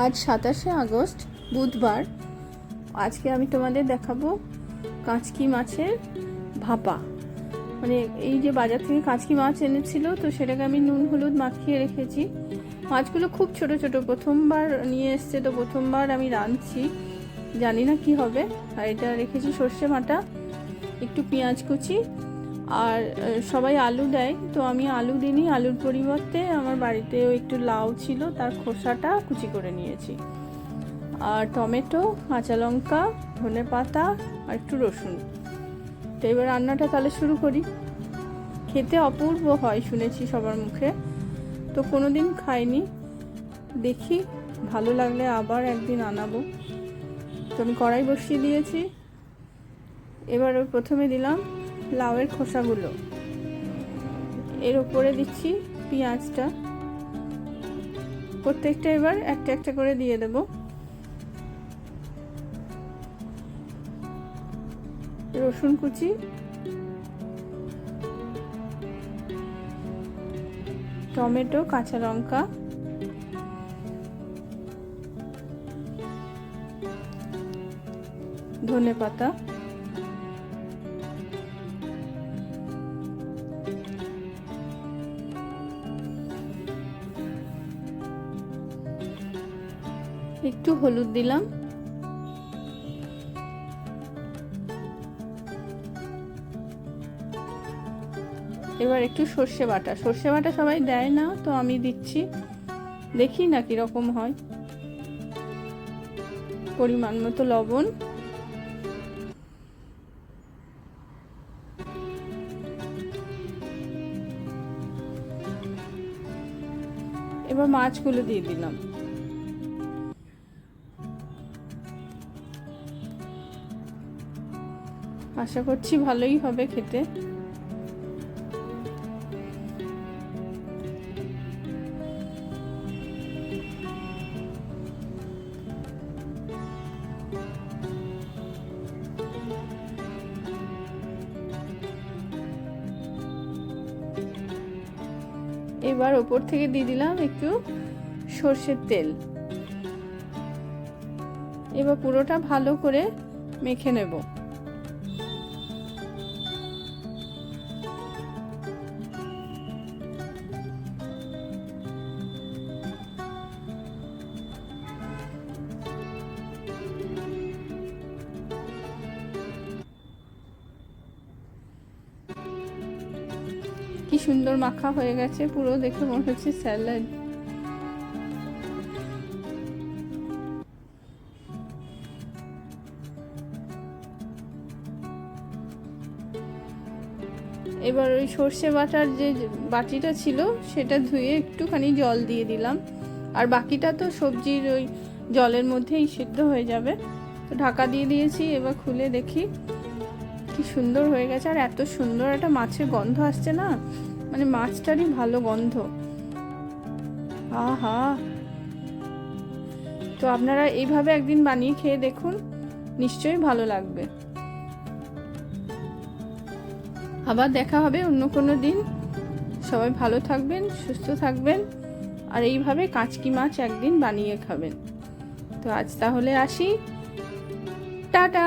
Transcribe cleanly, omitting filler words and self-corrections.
আজ 27শে আগস্ট বুধবার। আজকে আমি তোমাদের দেখাবো কাঁচকি মাছের ভাপা। মানে এই যে বাজার থেকে কাঁচকি মাছ এনেছিল, তো সেটাকে আমি নুন হলুদ মাখিয়ে রেখেছি। মাছগুলো খুব ছোট ছোট, প্রথমবার নিয়ে এসছে, তো প্রথমবার আমি রাঁধছি, জানি না কি হবে। আর এটা রেখেছি সর্ষে বাটা, একটু পেঁয়াজ কুচি, আর সবাই আলু দেয়, তো আমি আলু দিইনি। আলুর পরিবর্তে আমার বাড়িতেও একটু লাউ ছিল, তার খোসাটা কুচি করে নিয়েছি। আর টমেটো, কাঁচা লঙ্কা, ধনেপাতা আর একটু রসুন। তো এবার রান্নাটা তাহলে শুরু করি। খেতে অপূর্ব হয় শুনেছি সবার মুখে, তো কোনো দিন খাইনি, দেখি ভালো লাগলে আবার একদিন আনাবো। তো আমি কড়াই বসিয়ে দিয়েছি। এবার প্রথমে দিলাম লাউয়ের খোসাগুলো, এর উপরে দিচ্ছি পেঁয়াজটা, প্রত্যেকটা এবার একটা একটা করে দিয়ে দেব। রসুন কুচি, টমেটো, কাঁচা লঙ্কা, ধনেপাতা, একটু হলুদ দিলাম, এবার একটু সর্ষে বাটা। সর্ষে বাটা সবাই দেয় না, তো আমি দিচ্ছি, দেখি না কিরকম হয়। পরিমাণ মতো লবণ, এবার মাছগুলো দিয়ে দিলাম। আশা করছি ভালোই হবে খেতে। এবার ওপর থেকে দিয়ে দিলাম একটু সর্ষের তেল। এবার পুরোটা ভালো করে মেখে নেব। কি সুন্দর মাখা হয়ে গেছে, পুরো দেখে মনে হচ্ছে স্যালাড। এবার ওই সর্ষে বাটার যে বাটিটা ছিল সেটা ধুয়ে একটুখানি জল দিয়ে দিলাম, আর বাকিটা তো সবজির ওই জলের মধ্যেই সিদ্ধ হয়ে যাবে। তো ঢাকা দিয়ে দিয়েছি। এবার খুলে দেখি কি সুন্দর হয়ে গেছে, আর এত সুন্দর একটা মাছের গন্ধ আসছে না, মানে মাছটারই ভালো গন্ধ। আহা, তো আপনারা এইভাবে একদিন বানিয়ে খেয়ে দেখুন, নিশ্চয়ই ভালো লাগবে। আবার দেখা হবে অন্য কোনো দিন। সবাই ভালো থাকবেন, সুস্থ থাকবেন, আর এইভাবে কাঁচকি মাছ একদিন বানিয়ে খাবেন। তো আজ তাহলে আসি, টাটা।